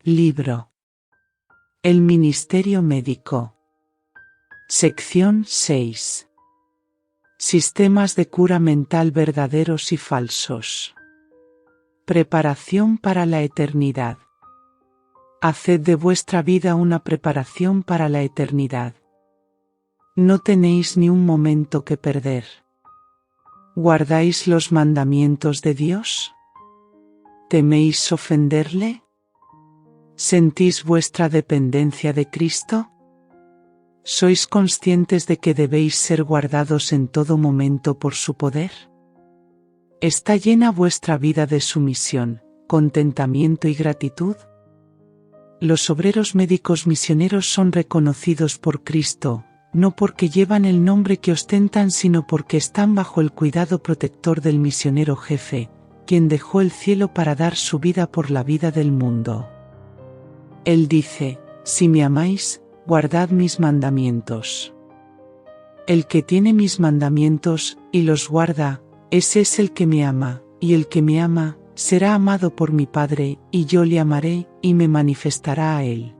Libro. El Ministerio Médico. Sección 6. Sistemas de cura mental verdaderos y falsos. Preparación para la eternidad. Haced de vuestra vida una preparación para la eternidad. No tenéis ni un momento que perder. ¿Guardáis los mandamientos de Dios? ¿Teméis ofenderle? ¿Sentís vuestra dependencia de Cristo? ¿Sois conscientes de que debéis ser guardados en todo momento por su poder? ¿Está llena vuestra vida de sumisión, contentamiento y gratitud? Los obreros médicos misioneros son reconocidos por Cristo, no porque llevan el nombre que ostentan, sino porque están bajo el cuidado protector del misionero jefe, quien dejó el cielo para dar su vida por la vida del mundo. Él dice: si me amáis, guardad mis mandamientos. El que tiene mis mandamientos, y los guarda, ese es el que me ama, y el que me ama, será amado por mi Padre, y yo le amaré, y me manifestará a él.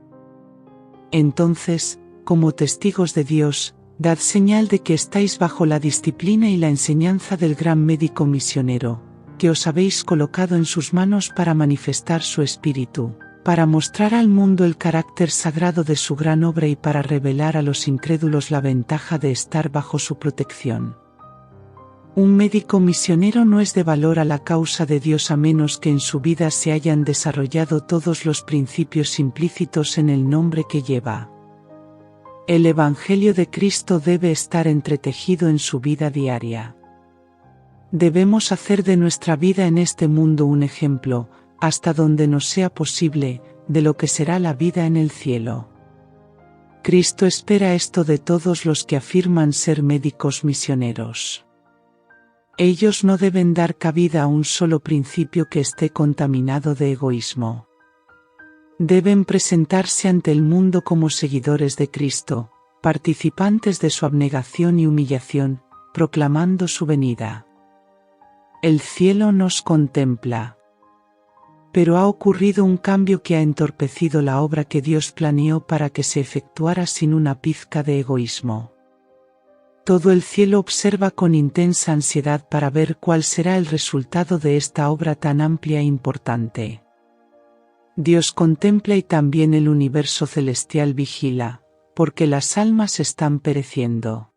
Entonces, como testigos de Dios, dad señal de que estáis bajo la disciplina y la enseñanza del gran médico misionero, que os habéis colocado en sus manos para manifestar su espíritu, para mostrar al mundo el carácter sagrado de su gran obra y para revelar a los incrédulos la ventaja de estar bajo su protección. Un médico misionero no es de valor a la causa de Dios a menos que en su vida se hayan desarrollado todos los principios implícitos en el nombre que lleva. El Evangelio de Cristo debe estar entretejido en su vida diaria. Debemos hacer de nuestra vida en este mundo un ejemplo, hasta donde nos sea posible, de lo que será la vida en el cielo. Cristo espera esto de todos los que afirman ser médicos misioneros. Ellos no deben dar cabida a un solo principio que esté contaminado de egoísmo. Deben presentarse ante el mundo como seguidores de Cristo, participantes de su abnegación y humillación, proclamando su venida. El cielo nos contempla. Pero ha ocurrido un cambio que ha entorpecido la obra que Dios planeó para que se efectuara sin una pizca de egoísmo. Todo el cielo observa con intensa ansiedad para ver cuál será el resultado de esta obra tan amplia e importante. Dios contempla y también el universo celestial vigila, porque las almas están pereciendo.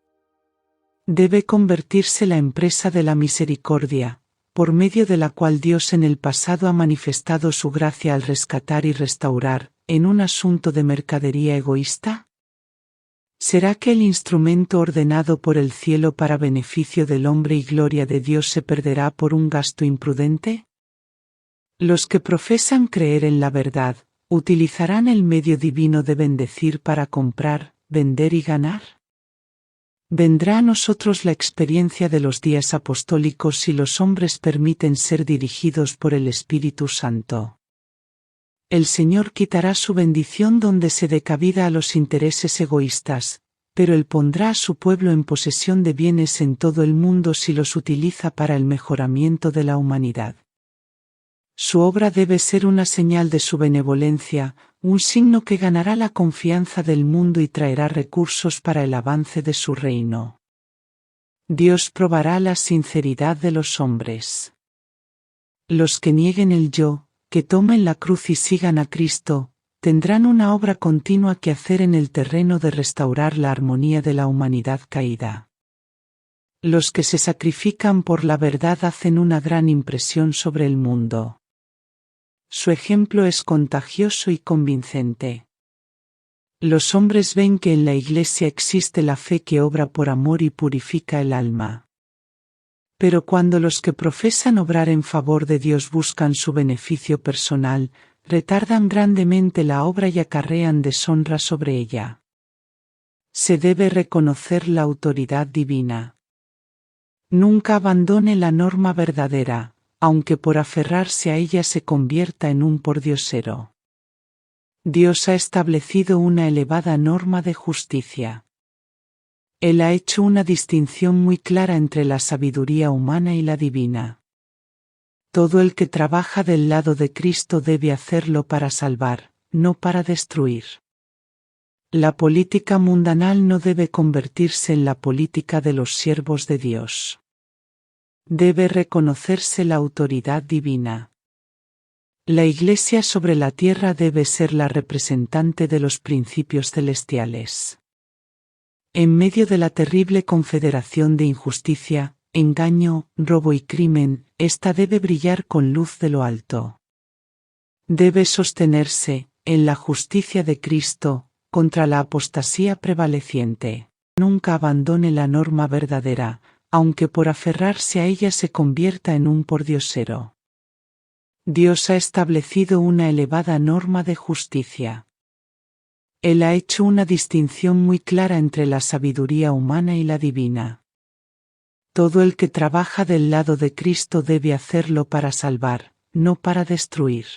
Debe convertirse la empresa de la misericordia, por medio de la cual Dios en el pasado ha manifestado su gracia al rescatar y restaurar, en un asunto de mercadería egoísta? ¿Será que el instrumento ordenado por el cielo para beneficio del hombre y gloria de Dios se perderá por un gasto imprudente? Los que profesan creer en la verdad, ¿utilizarán el medio divino de bendecir para comprar, vender y ganar? Vendrá a nosotros la experiencia de los días apostólicos si los hombres permiten ser dirigidos por el Espíritu Santo. El Señor quitará su bendición donde se dé cabida a los intereses egoístas, pero Él pondrá a su pueblo en posesión de bienes en todo el mundo si los utiliza para el mejoramiento de la humanidad. Su obra debe ser una señal de su benevolencia, un signo que ganará la confianza del mundo y traerá recursos para el avance de su reino. Dios probará la sinceridad de los hombres. Los que nieguen el yo, que tomen la cruz y sigan a Cristo, tendrán una obra continua que hacer en el terreno de restaurar la armonía de la humanidad caída. Los que se sacrifican por la verdad hacen una gran impresión sobre el mundo. Su ejemplo es contagioso y convincente. Los hombres ven que en la Iglesia existe la fe que obra por amor y purifica el alma. Pero cuando los que profesan obrar en favor de Dios buscan su beneficio personal, retardan grandemente la obra y acarrean deshonra sobre ella. Se debe reconocer la autoridad divina. Nunca abandone la norma verdadera, aunque por aferrarse a ella se convierta en un pordiosero. Dios ha establecido una elevada norma de justicia. Él ha hecho una distinción muy clara entre la sabiduría humana y la divina. Todo el que trabaja del lado de Cristo debe hacerlo para salvar, no para destruir. La política mundanal no debe convertirse en la política de los siervos de Dios. Debe reconocerse la autoridad divina. La Iglesia sobre la tierra debe ser la representante de los principios celestiales. En medio de la terrible confederación de injusticia, engaño, robo y crimen, ésta debe brillar con luz de lo alto. Debe sostenerse, en la justicia de Cristo, contra la apostasía prevaleciente. Nunca abandone la norma verdadera, aunque por aferrarse a ella se convierta en un pordiosero. Dios ha establecido una elevada norma de justicia. Él ha hecho una distinción muy clara entre la sabiduría humana y la divina. Todo el que trabaja del lado de Cristo debe hacerlo para salvar, no para destruir.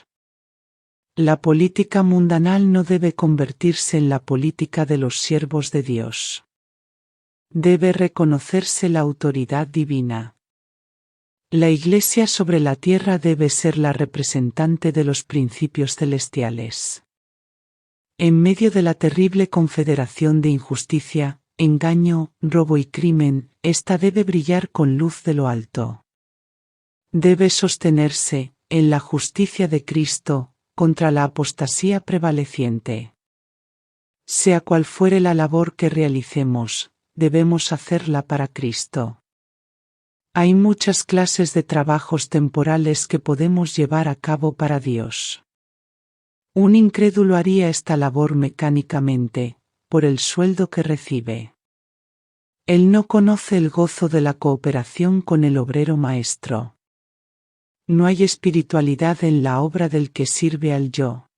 La política mundanal no debe convertirse en la política de los siervos de Dios. Debe reconocerse la autoridad divina. La Iglesia sobre la tierra debe ser la representante de los principios celestiales. En medio de la terrible confederación de injusticia, engaño, robo y crimen, ésta debe brillar con luz de lo alto. Debe sostenerse, en la justicia de Cristo, contra la apostasía prevaleciente. Sea cual fuere la labor que realicemos, debemos hacerla para Cristo. Hay muchas clases de trabajos temporales que podemos llevar a cabo para Dios. Un incrédulo haría esta labor mecánicamente, por el sueldo que recibe. Él no conoce el gozo de la cooperación con el obrero maestro. No hay espiritualidad en la obra del que sirve al yo.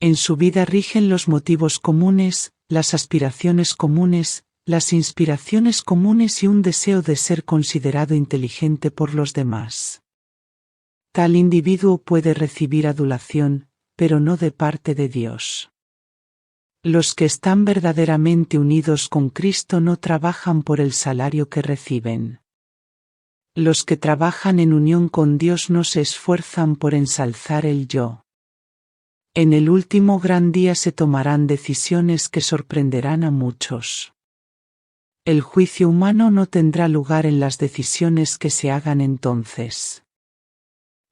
En su vida rigen los motivos comunes, las aspiraciones comunes, las inspiraciones comunes y un deseo de ser considerado inteligente por los demás. Tal individuo puede recibir adulación, pero no de parte de Dios. Los que están verdaderamente unidos con Cristo no trabajan por el salario que reciben. Los que trabajan en unión con Dios no se esfuerzan por ensalzar el yo. En el último gran día se tomarán decisiones que sorprenderán a muchos. El juicio humano no tendrá lugar en las decisiones que se hagan entonces.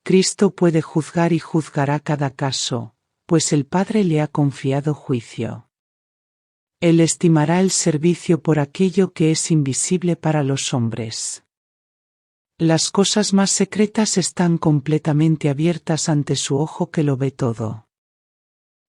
Cristo puede juzgar y juzgará cada caso, pues el Padre le ha confiado juicio. Él estimará el servicio por aquello que es invisible para los hombres. Las cosas más secretas están completamente abiertas ante su ojo que lo ve todo.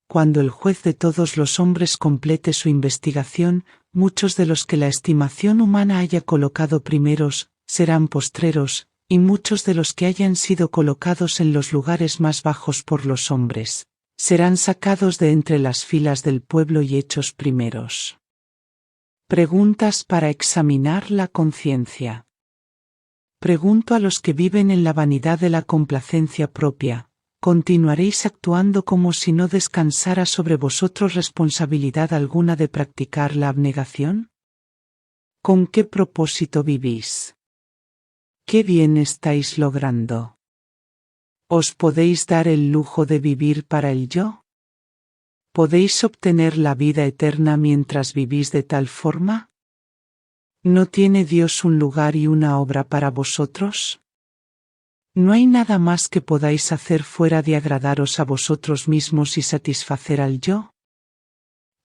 Cuando el juez de todos los hombres complete su investigación, muchos de los que la estimación humana haya colocado primeros, serán postreros, y muchos de los que hayan sido colocados en los lugares más bajos por los hombres, serán sacados de entre las filas del pueblo y hechos primeros. Preguntas para examinar la conciencia. Pregunto a los que viven en la vanidad de la complacencia propia, ¿continuaréis actuando como si no descansara sobre vosotros responsabilidad alguna de practicar la abnegación? ¿Con qué propósito vivís? ¿Qué bien estáis logrando? ¿Os podéis dar el lujo de vivir para el yo? ¿Podéis obtener la vida eterna mientras vivís de tal forma? ¿No tiene Dios un lugar y una obra para vosotros? ¿No hay nada más que podáis hacer fuera de agradaros a vosotros mismos y satisfacer al yo?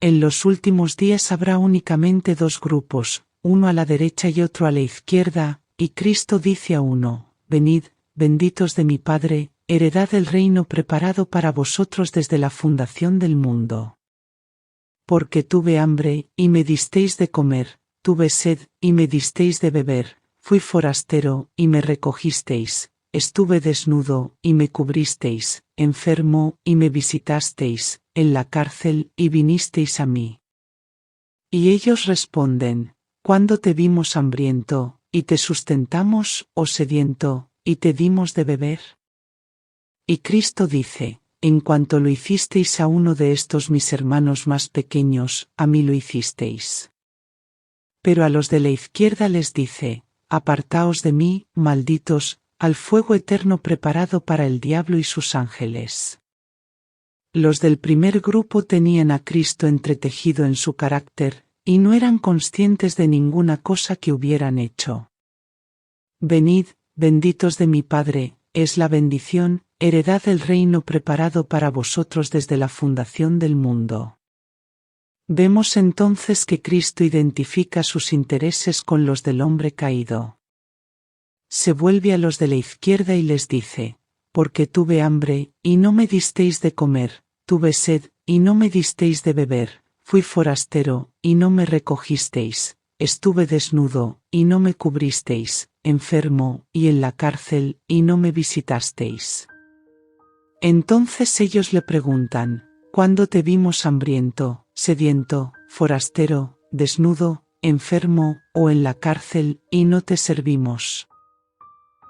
En los últimos días habrá únicamente dos grupos, uno a la derecha y otro a la izquierda, y Cristo dice a uno: venid, benditos de mi Padre, heredad el reino preparado para vosotros desde la fundación del mundo. Porque tuve hambre, y me disteis de comer, tuve sed, y me disteis de beber, fui forastero, y me recogisteis, estuve desnudo, y me cubristeis, enfermo, y me visitasteis, en la cárcel, y vinisteis a mí. Y ellos responden: ¿cuándo te vimos hambriento, y te sustentamos, o sediento, y te dimos de beber? Y Cristo dice: en cuanto lo hicisteis a uno de estos mis hermanos más pequeños, a mí lo hicisteis. Pero a los de la izquierda les dice: apartaos de mí, malditos, al fuego eterno preparado para el diablo y sus ángeles. Los del primer grupo tenían a Cristo entretejido en su carácter, y no eran conscientes de ninguna cosa que hubieran hecho. Venid, benditos de mi Padre, es la bendición, heredad del reino preparado para vosotros desde la fundación del mundo. Vemos entonces que Cristo identifica sus intereses con los del hombre caído. Se vuelve a los de la izquierda y les dice: porque tuve hambre, y no me disteis de comer, tuve sed, y no me disteis de beber, fui forastero, y no me recogisteis, estuve desnudo, y no me cubristeis, enfermo, y en la cárcel, y no me visitasteis. Entonces ellos le preguntan: ¿cuándo te vimos hambriento, sediento, forastero, desnudo, enfermo, o en la cárcel, y no te servimos?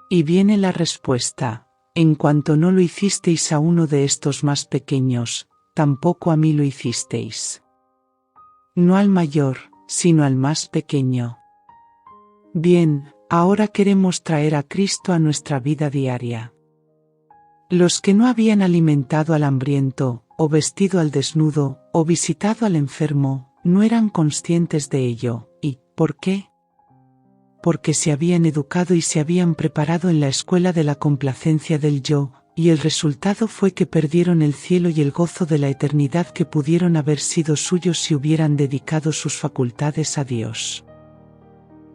Y viene la respuesta: en cuanto no lo hicisteis a uno de estos más pequeños, tampoco a mí lo hicisteis. No al mayor, sino al más pequeño. Bien, ahora queremos traer a Cristo a nuestra vida diaria. Los que no habían alimentado al hambriento, o vestido al desnudo, o visitado al enfermo, no eran conscientes de ello. ¿Y por qué? Porque se habían educado y se habían preparado en la escuela de la complacencia del yo, y el resultado fue que perdieron el cielo y el gozo de la eternidad que pudieron haber sido suyos si hubieran dedicado sus facultades a Dios.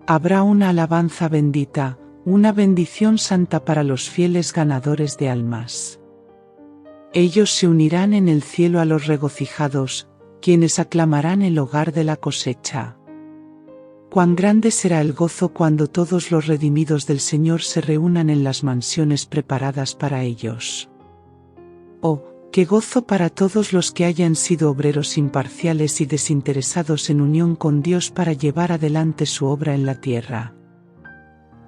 Habrá una alabanza bendita, una bendición santa para los fieles ganadores de almas. Ellos se unirán en el cielo a los regocijados, quienes aclamarán el hogar de la cosecha. Cuán grande será el gozo cuando todos los redimidos del Señor se reúnan en las mansiones preparadas para ellos. Oh, qué gozo para todos los que hayan sido obreros imparciales y desinteresados en unión con Dios para llevar adelante su obra en la tierra.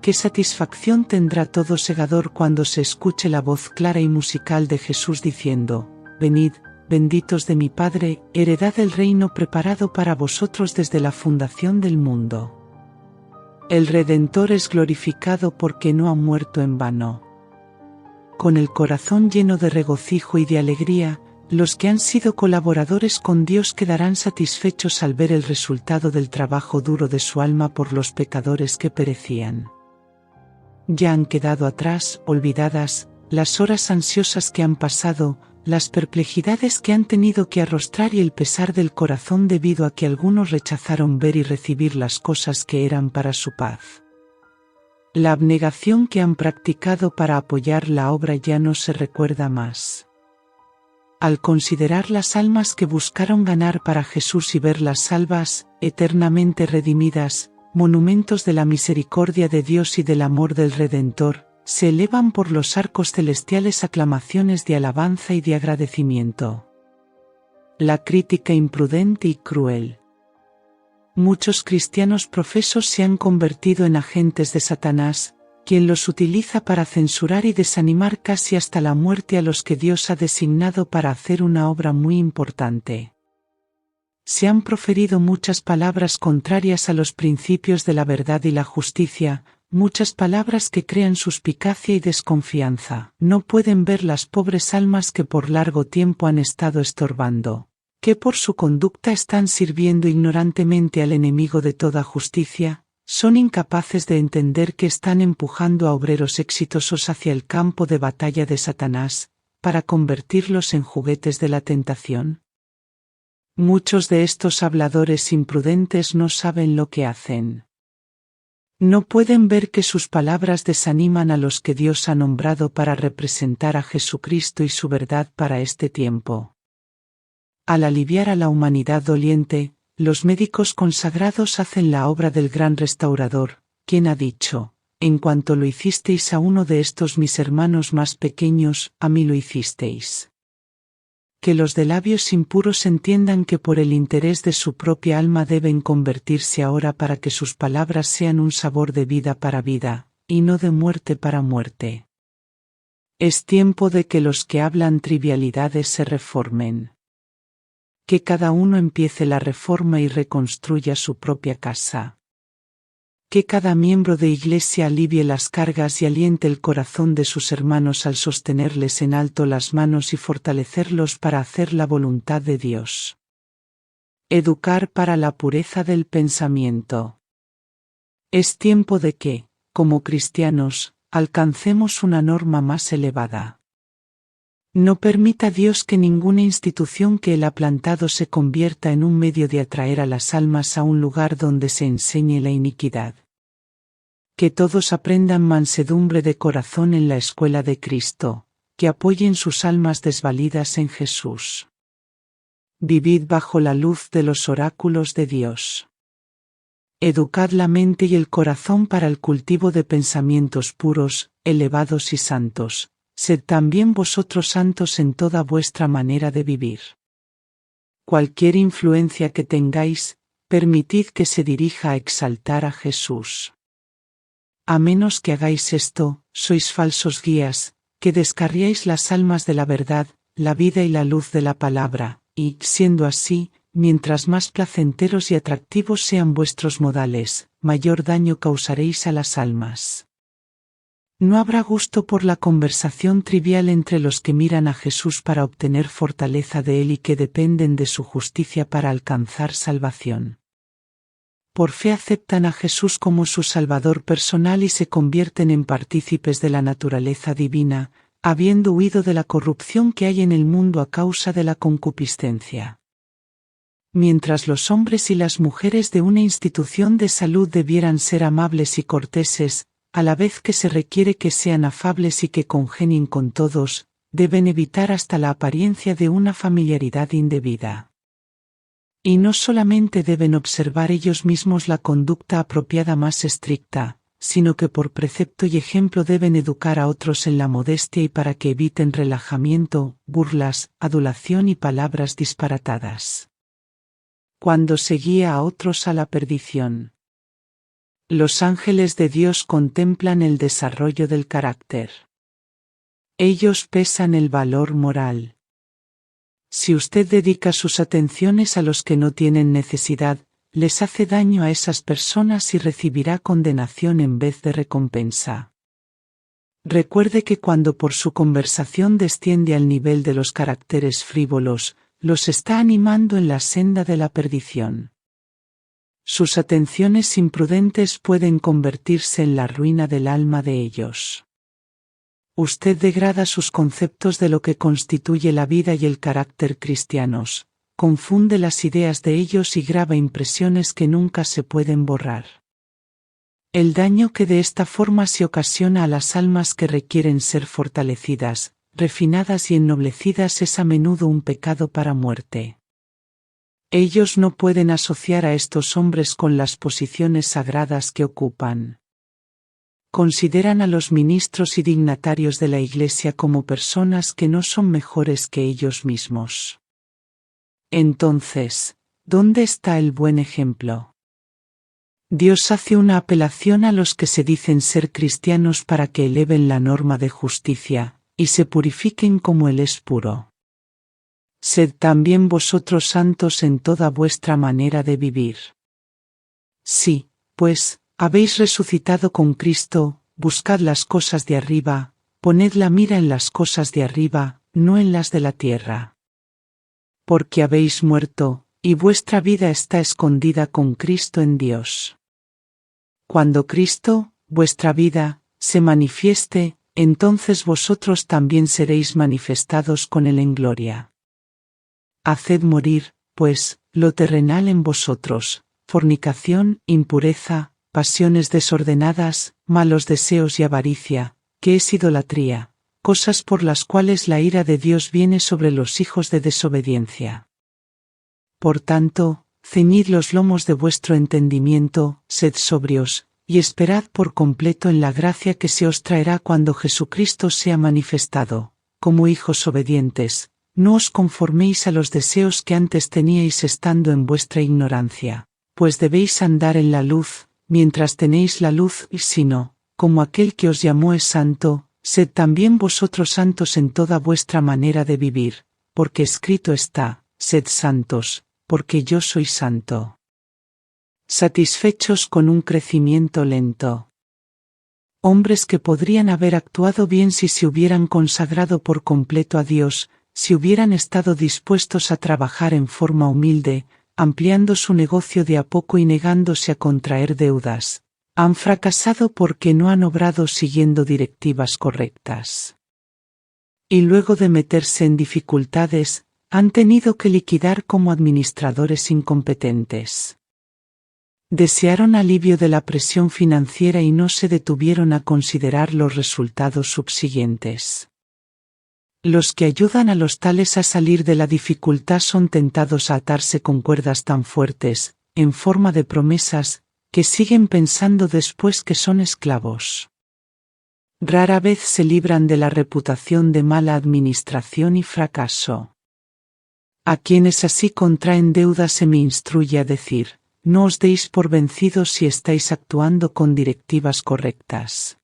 Qué satisfacción tendrá todo segador cuando se escuche la voz clara y musical de Jesús diciendo: venid, benditos de mi Padre, heredad del reino preparado para vosotros desde la fundación del mundo. El Redentor es glorificado porque no ha muerto en vano. Con el corazón lleno de regocijo y de alegría, los que han sido colaboradores con Dios quedarán satisfechos al ver el resultado del trabajo duro de su alma por los pecadores que perecían. Ya han quedado atrás, olvidadas, las horas ansiosas que han pasado, las perplejidades que han tenido que arrostrar y el pesar del corazón debido a que algunos rechazaron ver y recibir las cosas que eran para su paz. La abnegación que han practicado para apoyar la obra ya no se recuerda más. Al considerar las almas que buscaron ganar para Jesús y verlas salvas, eternamente redimidas, monumentos de la misericordia de Dios y del amor del Redentor, se elevan por los arcos celestiales aclamaciones de alabanza y de agradecimiento. La crítica imprudente y cruel. Muchos cristianos profesos se han convertido en agentes de Satanás, quien los utiliza para censurar y desanimar casi hasta la muerte a los que Dios ha designado para hacer una obra muy importante. Se han proferido muchas palabras contrarias a los principios de la verdad y la justicia, muchas palabras que crean suspicacia y desconfianza. No pueden ver las pobres almas que por largo tiempo han estado estorbando, que por su conducta están sirviendo ignorantemente al enemigo de toda justicia. Son incapaces de entender que están empujando a obreros exitosos hacia el campo de batalla de Satanás, para convertirlos en juguetes de la tentación. Muchos de estos habladores imprudentes no saben lo que hacen. No pueden ver que sus palabras desaniman a los que Dios ha nombrado para representar a Jesucristo y su verdad para este tiempo. Al aliviar a la humanidad doliente, los médicos consagrados hacen la obra del gran restaurador, quien ha dicho: en cuanto lo hicisteis a uno de estos mis hermanos más pequeños, a mí lo hicisteis. Que los de labios impuros entiendan que por el interés de su propia alma deben convertirse ahora para que sus palabras sean un sabor de vida para vida, y no de muerte para muerte. Es tiempo de que los que hablan trivialidades se reformen. Que cada uno empiece la reforma y reconstruya su propia casa. que cada miembro de Iglesia alivie las cargas y aliente el corazón de sus hermanos al sostenerles en alto las manos y fortalecerlos para hacer la voluntad de Dios. Educar para la pureza del pensamiento. Es tiempo de que, como cristianos, alcancemos una norma más elevada. No permita Dios que ninguna institución que Él ha plantado se convierta en un medio de atraer a las almas a un lugar donde se enseñe la iniquidad. Que todos aprendan mansedumbre de corazón en la escuela de Cristo, que apoyen sus almas desvalidas en Jesús. Vivid bajo la luz de los oráculos de Dios. Educad la mente y el corazón para el cultivo de pensamientos puros, elevados y santos. Sed también vosotros santos en toda vuestra manera de vivir. Cualquier influencia que tengáis, permitid que se dirija a exaltar a Jesús. A menos que hagáis esto, sois falsos guías, que descarriáis las almas de la verdad, la vida y la luz de la palabra, y, siendo así, mientras más placenteros y atractivos sean vuestros modales, mayor daño causaréis a las almas. No habrá gusto por la conversación trivial entre los que miran a Jesús para obtener fortaleza de Él y que dependen de su justicia para alcanzar salvación. Por fe aceptan a Jesús como su Salvador personal y se convierten en partícipes de la naturaleza divina, habiendo huido de la corrupción que hay en el mundo a causa de la concupiscencia. Mientras los hombres y las mujeres de una institución de salud debieran ser amables y corteses, a la vez que se requiere que sean afables y que congenien con todos, deben evitar hasta la apariencia de una familiaridad indebida. Y no solamente deben observar ellos mismos la conducta apropiada más estricta, sino que por precepto y ejemplo deben educar a otros en la modestia y para que eviten relajamiento, burlas, adulación y palabras disparatadas. Cuando se guía a otros a la perdición. Los ángeles de Dios contemplan el desarrollo del carácter. Ellos pesan el valor moral. Si usted dedica sus atenciones a los que no tienen necesidad, les hace daño a esas personas y recibirá condenación en vez de recompensa. Recuerde que cuando por su conversación desciende al nivel de los caracteres frívolos, los está animando en la senda de la perdición. Sus atenciones imprudentes pueden convertirse en la ruina del alma de ellos. Usted degrada sus conceptos de lo que constituye la vida y el carácter cristianos, confunde las ideas de ellos y graba impresiones que nunca se pueden borrar. El daño que de esta forma se ocasiona a las almas que requieren ser fortalecidas, refinadas y ennoblecidas es a menudo un pecado para muerte. Ellos no pueden asociar a estos hombres con las posiciones sagradas que ocupan. Consideran a los ministros y dignatarios de la Iglesia como personas que no son mejores que ellos mismos. Entonces, ¿dónde está el buen ejemplo? Dios hace una apelación a los que se dicen ser cristianos para que eleven la norma de justicia, y se purifiquen como Él es puro. Sed también vosotros santos en toda vuestra manera de vivir. Sí, pues, habéis resucitado con Cristo, buscad las cosas de arriba, poned la mira en las cosas de arriba, no en las de la tierra. Porque habéis muerto, y vuestra vida está escondida con Cristo en Dios. Cuando Cristo, vuestra vida, se manifieste, entonces vosotros también seréis manifestados con Él en gloria. Haced morir, pues, lo terrenal en vosotros, fornicación, impureza, pasiones desordenadas, malos deseos y avaricia, que es idolatría, cosas por las cuales la ira de Dios viene sobre los hijos de desobediencia. Por tanto, ceñid los lomos de vuestro entendimiento, sed sobrios, y esperad por completo en la gracia que se os traerá cuando Jesucristo sea manifestado, como hijos obedientes. No os conforméis a los deseos que antes teníais estando en vuestra ignorancia, pues debéis andar en la luz, mientras tenéis la luz, y si no, como aquel que os llamó es santo, sed también vosotros santos en toda vuestra manera de vivir, porque escrito está, sed santos, porque yo soy santo. satisfechos con un crecimiento lento. Hombres que podrían haber actuado bien si se hubieran consagrado por completo a Dios, si hubieran estado dispuestos a trabajar en forma humilde, ampliando su negocio de a poco y negándose a contraer deudas. Han fracasado porque no han obrado siguiendo directivas correctas. Y luego de meterse en dificultades, han tenido que liquidar como administradores incompetentes. Desearon alivio de la presión financiera y no se detuvieron a considerar los resultados subsiguientes. Los que ayudan a los tales a salir de la dificultad son tentados a atarse con cuerdas tan fuertes, en forma de promesas, que siguen pensando después que son esclavos. Rara vez se libran de la reputación de mala administración y fracaso. A quienes así contraen deuda se me instruye a decir: no os deis por vencidos si estáis actuando con directivas correctas.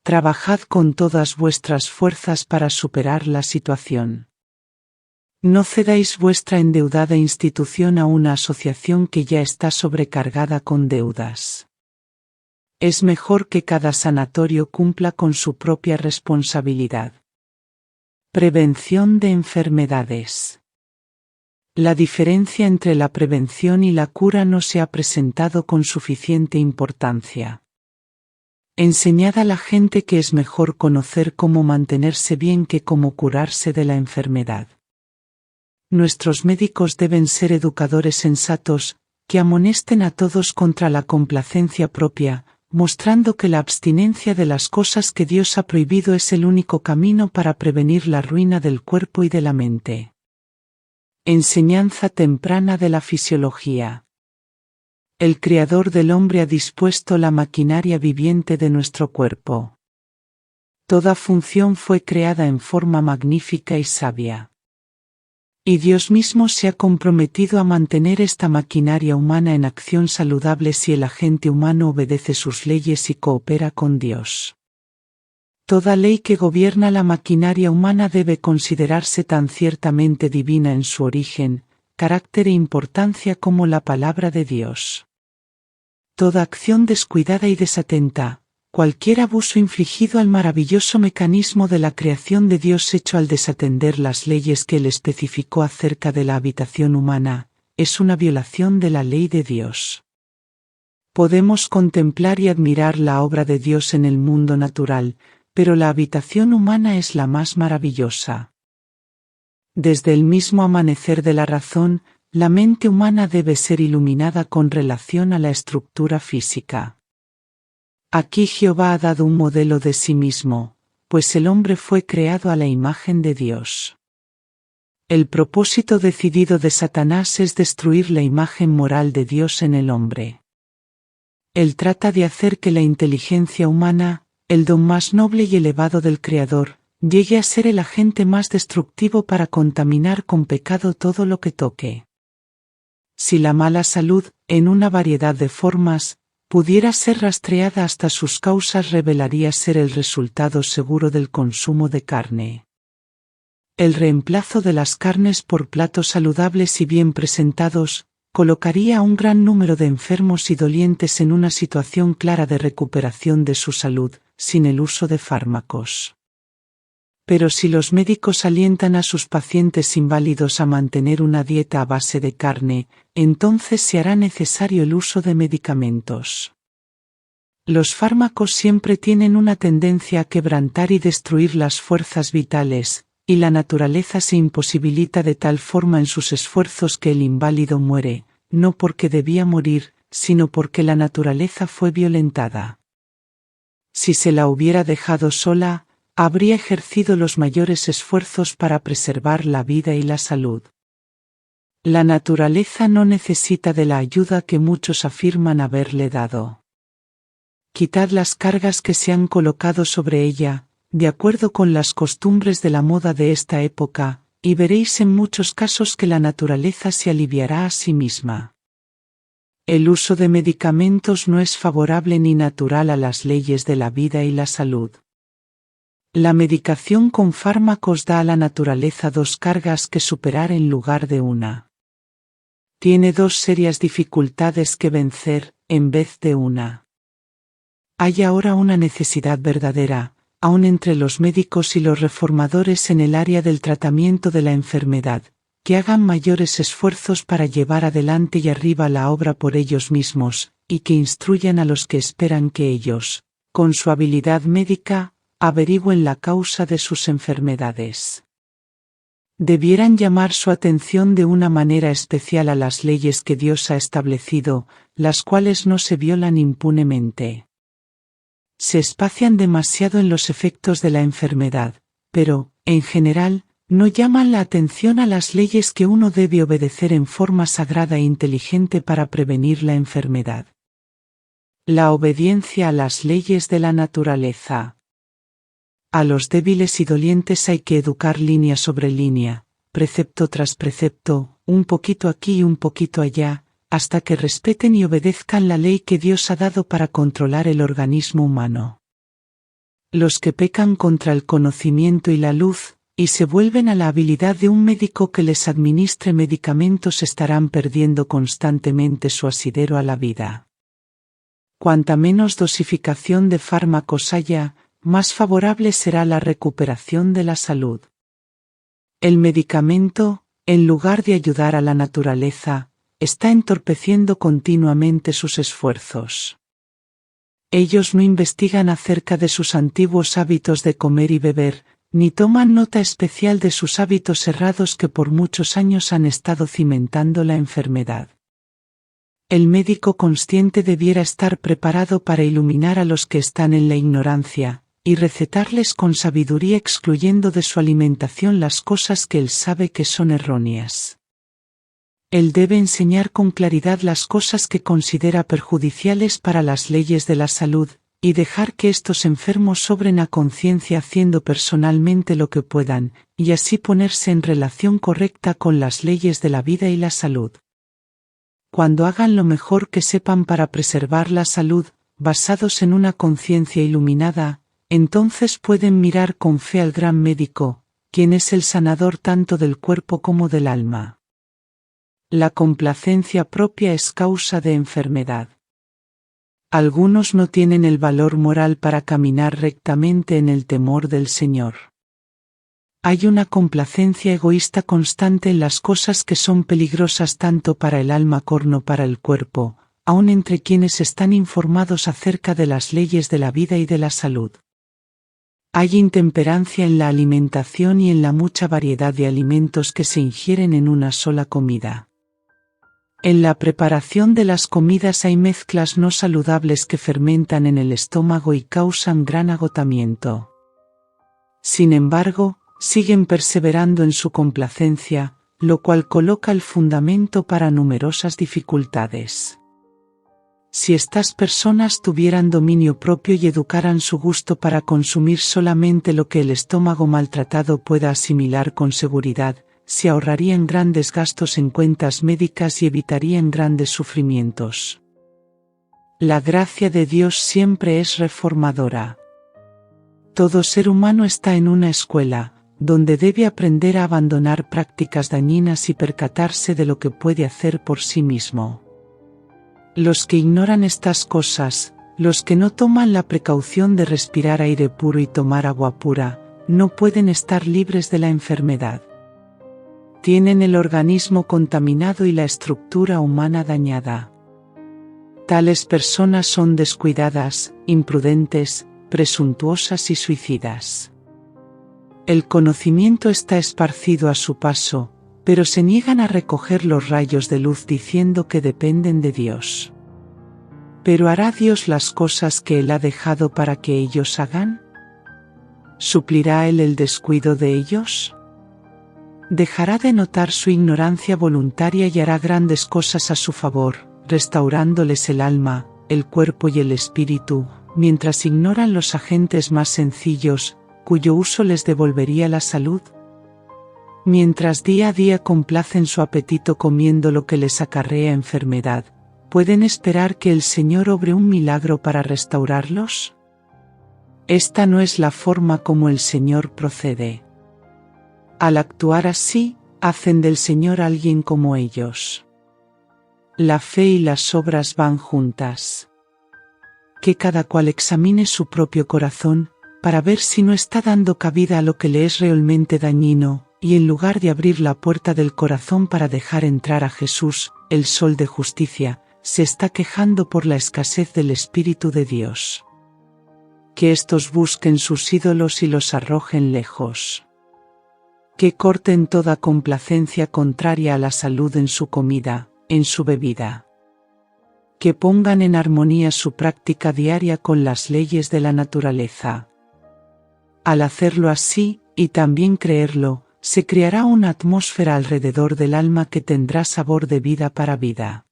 Trabajad con todas vuestras fuerzas para superar la situación. No cedáis vuestra endeudada institución a una asociación que ya está sobrecargada con deudas. Es mejor que cada sanatorio cumpla con su propia responsabilidad. Prevención de enfermedades. La diferencia entre la prevención y la cura no se ha presentado con suficiente importancia. Enseñad a la gente que es mejor conocer cómo mantenerse bien que cómo curarse de la enfermedad. Nuestros médicos deben ser educadores sensatos, que amonesten a todos contra la complacencia propia, mostrando que la abstinencia de las cosas que Dios ha prohibido es el único camino para prevenir la ruina del cuerpo y de la mente. Enseñanza temprana de la fisiología. El Creador del hombre ha dispuesto la maquinaria viviente de nuestro cuerpo. Toda función fue creada en forma magnífica y sabia. Y Dios mismo se ha comprometido a mantener esta maquinaria humana en acción saludable si el agente humano obedece sus leyes y coopera con Dios. Toda ley que gobierna la maquinaria humana debe considerarse tan ciertamente divina en su origen, carácter e importancia como la palabra de Dios. Toda acción descuidada y desatenta, cualquier abuso infligido al maravilloso mecanismo de la creación de Dios hecho al desatender las leyes que Él especificó acerca de la habitación humana, es una violación de la ley de Dios. Podemos contemplar y admirar la obra de Dios en el mundo natural, pero la habitación humana es la más maravillosa. Desde el mismo amanecer de la razón, la mente humana debe ser iluminada con relación a la estructura física. Aquí Jehová ha dado un modelo de sí mismo, pues el hombre fue creado a la imagen de Dios. El propósito decidido de Satanás es destruir la imagen moral de Dios en el hombre. Él trata de hacer que la inteligencia humana, el don más noble y elevado del Creador, llegue a ser el agente más destructivo para contaminar con pecado todo lo que toque. Si la mala salud, en una variedad de formas, pudiera ser rastreada hasta sus causas, revelaría ser el resultado seguro del consumo de carne. El reemplazo de las carnes por platos saludables y bien presentados, colocaría a un gran número de enfermos y dolientes en una situación clara de recuperación de su salud, sin el uso de fármacos. Pero si los médicos alientan a sus pacientes inválidos a mantener una dieta a base de carne, entonces se hará necesario el uso de medicamentos. Los fármacos siempre tienen una tendencia a quebrantar y destruir las fuerzas vitales, y la naturaleza se imposibilita de tal forma en sus esfuerzos que el inválido muere, no porque debía morir, sino porque la naturaleza fue violentada. Si se la hubiera dejado sola, habría ejercido los mayores esfuerzos para preservar la vida y la salud. La naturaleza no necesita de la ayuda que muchos afirman haberle dado. Quitad las cargas que se han colocado sobre ella, de acuerdo con las costumbres de la moda de esta época, y veréis en muchos casos que la naturaleza se aliviará a sí misma. El uso de medicamentos no es favorable ni natural a las leyes de la vida y la salud. La medicación con fármacos da a la naturaleza dos cargas que superar en lugar de una. Tiene dos serias dificultades que vencer, en vez de una. Hay ahora una necesidad verdadera, aun entre los médicos y los reformadores en el área del tratamiento de la enfermedad, que hagan mayores esfuerzos para llevar adelante y arriba la obra por ellos mismos, y que instruyan a los que esperan que ellos, con su habilidad médica, averigüen la causa de sus enfermedades. Debieran llamar su atención de una manera especial a las leyes que Dios ha establecido, las cuales no se violan impunemente. Se espacian demasiado en los efectos de la enfermedad, pero, en general, no llaman la atención a las leyes que uno debe obedecer en forma sagrada e inteligente para prevenir la enfermedad. La obediencia a las leyes de la naturaleza. A los débiles y dolientes hay que educar línea sobre línea, precepto tras precepto, un poquito aquí y un poquito allá, hasta que respeten y obedezcan la ley que Dios ha dado para controlar el organismo humano. Los que pecan contra el conocimiento y la luz, y se vuelven a la habilidad de un médico que les administre medicamentos estarán perdiendo constantemente su asidero a la vida. Cuanta menos dosificación de fármacos haya, más favorable será la recuperación de la salud. El medicamento, en lugar de ayudar a la naturaleza, está entorpeciendo continuamente sus esfuerzos. Ellos no investigan acerca de sus antiguos hábitos de comer y beber, ni toman nota especial de sus hábitos errados que por muchos años han estado cimentando la enfermedad. El médico consciente debiera estar preparado para iluminar a los que están en la ignorancia, y recetarles con sabiduría excluyendo de su alimentación las cosas que él sabe que son erróneas. Él debe enseñar con claridad las cosas que considera perjudiciales para las leyes de la salud, y dejar que estos enfermos obren a conciencia haciendo personalmente lo que puedan, y así ponerse en relación correcta con las leyes de la vida y la salud. Cuando hagan lo mejor que sepan para preservar la salud, basados en una conciencia iluminada, entonces pueden mirar con fe al gran médico, quien es el sanador tanto del cuerpo como del alma. La complacencia propia es causa de enfermedad. Algunos no tienen el valor moral para caminar rectamente en el temor del Señor. Hay una complacencia egoísta constante en las cosas que son peligrosas tanto para el alma como para el cuerpo, aun entre quienes están informados acerca de las leyes de la vida y de la salud. Hay intemperancia en la alimentación y en la mucha variedad de alimentos que se ingieren en una sola comida. En la preparación de las comidas hay mezclas no saludables que fermentan en el estómago y causan gran agotamiento. Sin embargo, siguen perseverando en su complacencia, lo cual coloca el fundamento para numerosas dificultades. Si estas personas tuvieran dominio propio y educaran su gusto para consumir solamente lo que el estómago maltratado pueda asimilar con seguridad, se ahorrarían grandes gastos en cuentas médicas y evitarían grandes sufrimientos. La gracia de Dios siempre es reformadora. Todo ser humano está en una escuela, donde debe aprender a abandonar prácticas dañinas y percatarse de lo que puede hacer por sí mismo. Los que ignoran estas cosas, los que no toman la precaución de respirar aire puro y tomar agua pura, no pueden estar libres de la enfermedad. Tienen el organismo contaminado y la estructura humana dañada. Tales personas son descuidadas, imprudentes, presuntuosas y suicidas. El conocimiento está esparcido a su paso, pero se niegan a recoger los rayos de luz diciendo que dependen de Dios. ¿Pero hará Dios las cosas que Él ha dejado para que ellos hagan? ¿Suplirá Él el descuido de ellos? Dejará de notar su ignorancia voluntaria y hará grandes cosas a su favor, restaurándoles el alma, el cuerpo y el espíritu, mientras ignoran los agentes más sencillos, cuyo uso les devolvería la salud. Mientras día a día complacen su apetito comiendo lo que les acarrea enfermedad, ¿pueden esperar que el Señor obre un milagro para restaurarlos? Esta no es la forma como el Señor procede. Al actuar así, hacen del Señor alguien como ellos. La fe y las obras van juntas. Que cada cual examine su propio corazón, para ver si no está dando cabida a lo que le es realmente dañino, y en lugar de abrir la puerta del corazón para dejar entrar a Jesús, el sol de justicia, se está quejando por la escasez del Espíritu de Dios. Que éstos busquen sus ídolos y los arrojen lejos. Que corten toda complacencia contraria a la salud en su comida, en su bebida. Que pongan en armonía su práctica diaria con las leyes de la naturaleza. Al hacerlo así, y también creerlo, se creará una atmósfera alrededor del alma que tendrá sabor de vida para vida.